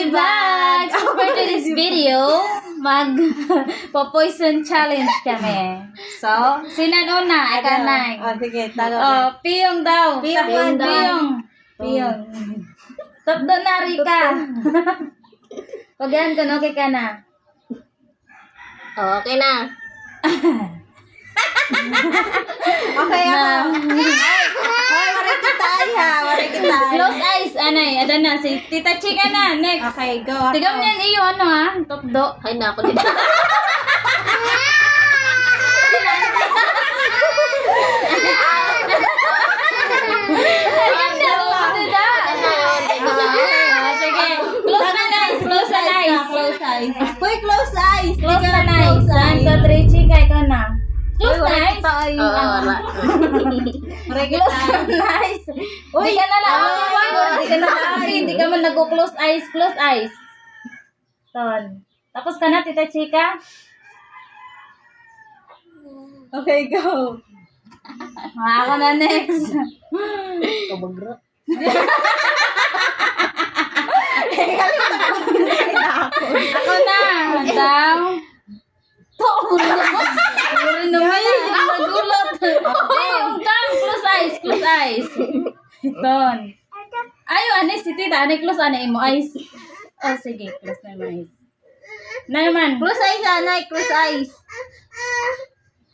Vlogs! So for today's video, po-poison challenge kami. So, sinanuna, ikaw na. Sige, tago. Piyong daw. Piyong daw. Piyong. Totdo na, Rika. Pag yan, kung okay ka na. Okay na. Okay ako. Hoy, marik kita ay ha. Marik kita ay. Close eyes, anay. Adan na, si Tita Chika na. Next. Okay, go ako. Tigam niyan iyo, ano ha? Totdo. Ay, naku, dito. Tigam niyan, totdo. Sige. Close na, nice. Close na, nice. Close eyes. Hoy, close eyes. Close na, nice. One, two, three, Chika, ikaw na. Close na, nice. Oo, wala. Marik kita Close ay. na, nice. Uy, ka na lang. Hindi ka na lang. Hindi ka man nag-close eyes. Close eyes. Ton. Tapos ka na, Tita Chika? Okay, go. Ako na next. Kabagro. Ako na. Daw. Uri naman. Nagulat. Kang close eyes. Close eyes. Ton. Ayo, ane si Tita. Ane close ane mo eyes. Oh, sige. Close na yung eyes. Na naman. Close eyes, anay. Close eyes.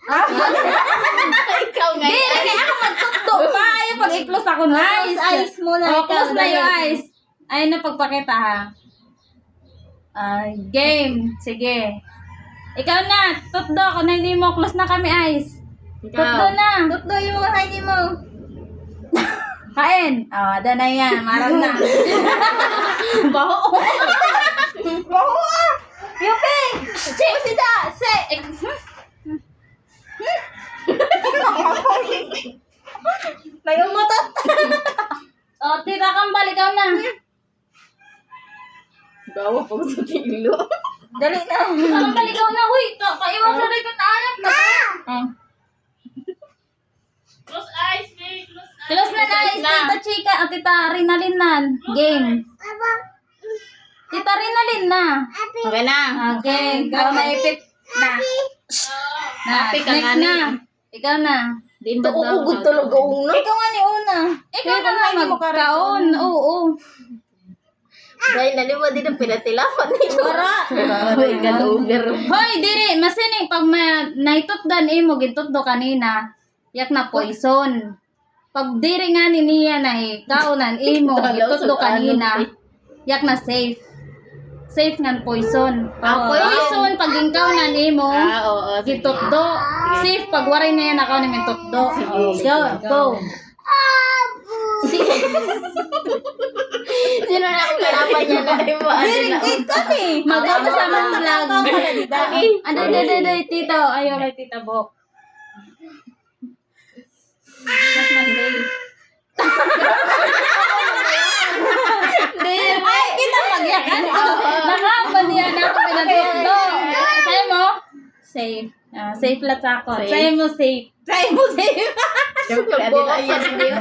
Ikaw nga. Hindi, kaya ako magtutdo pa. Ayaw pag i-close ako na eyes. Close eyes muna. Oh, ikaw, close na yung dali. eyes. Ayun na pagpakita ha. Game. Sige. Ikaw na. Tutdo ako na hindi mo. Close na kami eyes. Tutdo na. Tutdo yung mga kainin mo. Kain. Oh, ada na yan. Marang na. Baho. Baho ah! Yupi! Si! Sida! Si! Nagumutot! Oh, Tita Kambal, ikaw na. Gawa pa sa tilo. Dali na! Tita Kambal, ikaw na. Huy, kaiwan sa rin ka na anak na. Close eyes, babe. Close na na. Tita Chika at Tita Rinalin na. Game. Tita Rinalin na. Okay na. Okay. Ikaw na ipit na. Happy ka Next nga na. Ikaw na. Di ba daw? Uugod tulog uuna. Ikaw nga ni una. Ikaw na nga magkaon. Oo. Dahil naliwa din ang pinatilapan nito. Para! Aray, galugar. Hoy, diri. Masining pag naitutdan mo, gintutdo kanina. Yak na poison. Pag diri nga ni niya na kaunan imo, gintutdo kanina. Yak na safe. Safe nga poison. Ah, Poison, pag gingkaunan imo, Oo. gitutdo. Safe pag waray na yan ako namin tutdo. Go. Sino na akong kalaban niya na mo? Wait kami! Maganda sa mga vlog. Okay. Ano, tito. Ayaw kay tita Bok. Mas na safe. Ay, kita pagyakan. Nakapan niya na ako pinatutdo. Sa'yo mo? Safe. Safe lang sa ako. Safe. Sa'yo mo safe. Sa'yo mo safe. Siyempre, adil ayan niyo.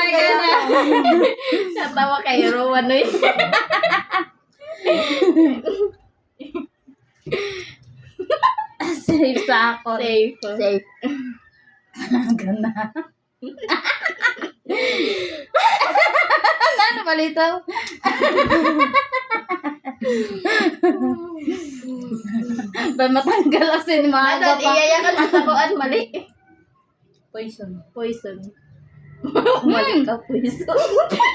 Okay na. Natawa kayo, Rowan. eh. Safe sa ako. Safe. Safe. Ganda. Ano palitaw? Ba matanggal kasi ni maaga Madad, pa. iyayakan sa tabuan, mali. Poison. Poison. Mali ka, poison.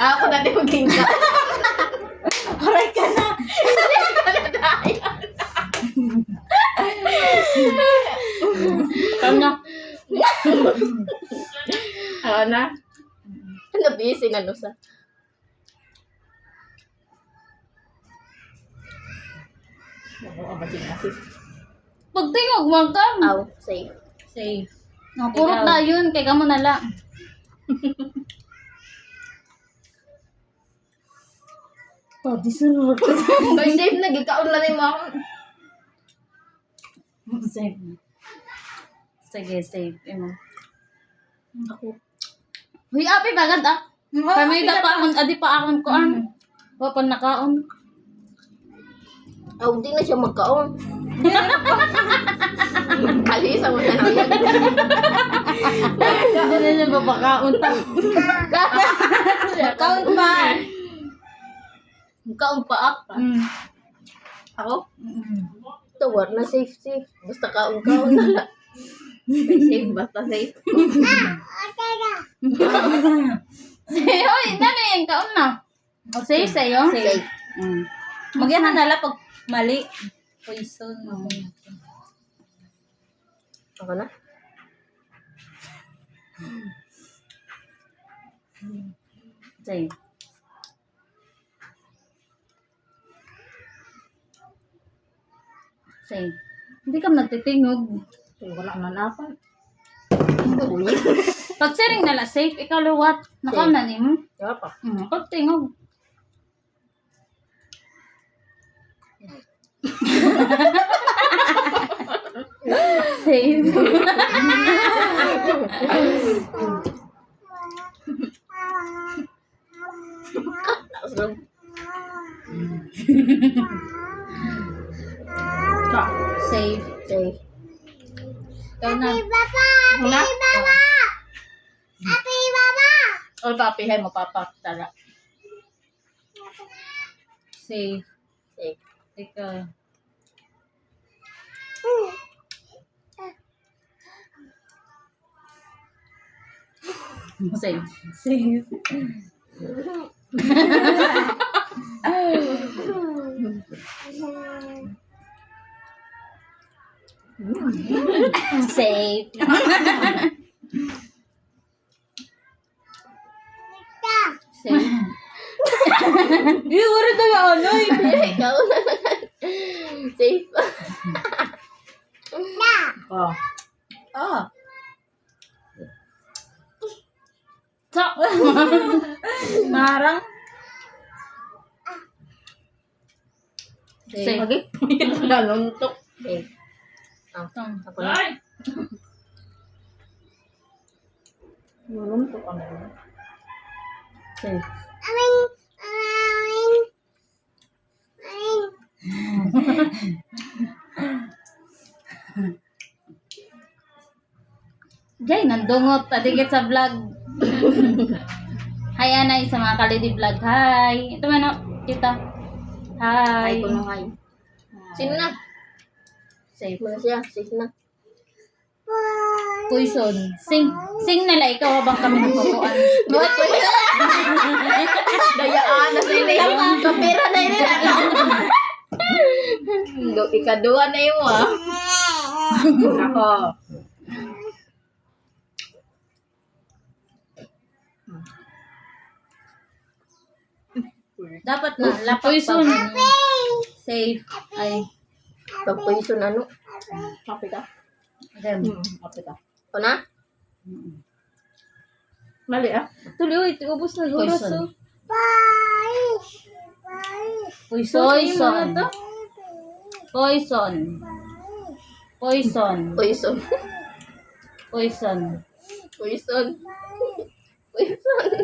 Ako na din maging ka. Aray ka na! Kanya. Ako na. Nabisi na no sa. Pagtingog mo ka. Aw, safe. Safe. Purot na yun. Kaya mo na lang. Pwede sunod. Kay safe na, gikaon lang mo ako. Safe. Sige, safe. Imo. Ako. Huy, api bagad ah. Kami da kaon, adi pa akon ko an. Wa pa nakaon. Di na siya magkaon. Kalisa mo na naman. Hindi na siya mapakaon ta. Count pa. Magkaon pa ako. Ako? Ito, war na safe. Basta kaon-kaon na. Safe, basta safe. Hoy, nani yung kaon na? O safe sa'yo? Safe. Magyan na nala pag mali. Poison. Ako na? Safe. Safe. Hindi ka nagtitingog. Wala man ako. Pag siring nala safe, ikaw luwat. Nakaon na ni mo. Wala pa. Pag tingog. Safe. Safe. Safe. Ikaw na. Wala? O papihay mo, papa. Tara. Safe. Safe. Ikaw. Safe. Safe. Safe. Safe. Wala daw yung ano eh. Ikaw na. Safe. Oh. Ah. So, Marang. safe. Okay. Naluntok. Safe. Ako na. Naluntok ako na. Safe. Jay, nandungot. Adigit sa vlog. Hi, Anay, sa mga kalidi vlog. Hi. Ito man, kita. Hi. Ay, kuno ay. Sino na? Safe. Mana siya? Safe na. Poison. Sing nila. Ikaw habang kami nagpupuan. Dayaan na sa inyo. Kapira na yun. Ikaduha na yun Ako. Dapat na. Poison. Safe. Ay. Pag-poison ano? Kape ka? Dem. Kape ka. O na? Mali Tuloy, ubos na oras. Poison. Poison. Poison. Poison. Poison. Poison. Poison. Poison.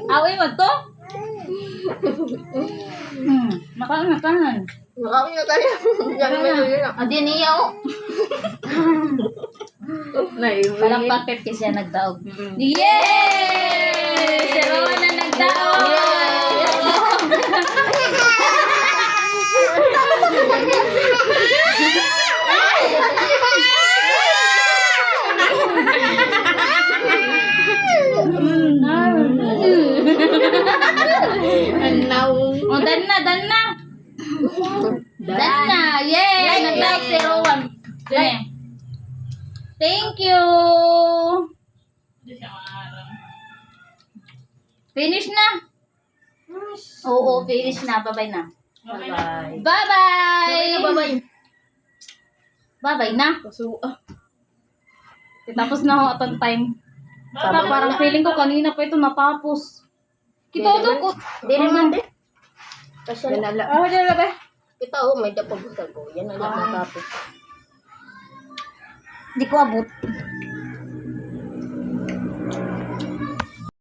Away mo to? Makanan. Makakami na tayo. Yan mo yun. Adi niya o. Parang Naibunin. packet kasi siya nagdaog. Yay! Si Rowan na nagdaog! Anaw. O, dan na. Dan na. Yay! Nagdaog si Rowan. Dine. Thank you! Finish na? Oo, finish na. Bye-bye na. Bye-bye. Bye-bye! Bye-bye. Bye-bye na. Tapos na ako atong time. Saka parang feeling ko kanina pa ito natapos. Kita daw ko. Di naman din. Kasi Ako dyan ba? kita may dapag ko. Yan ang lang natapos. Di ko abot.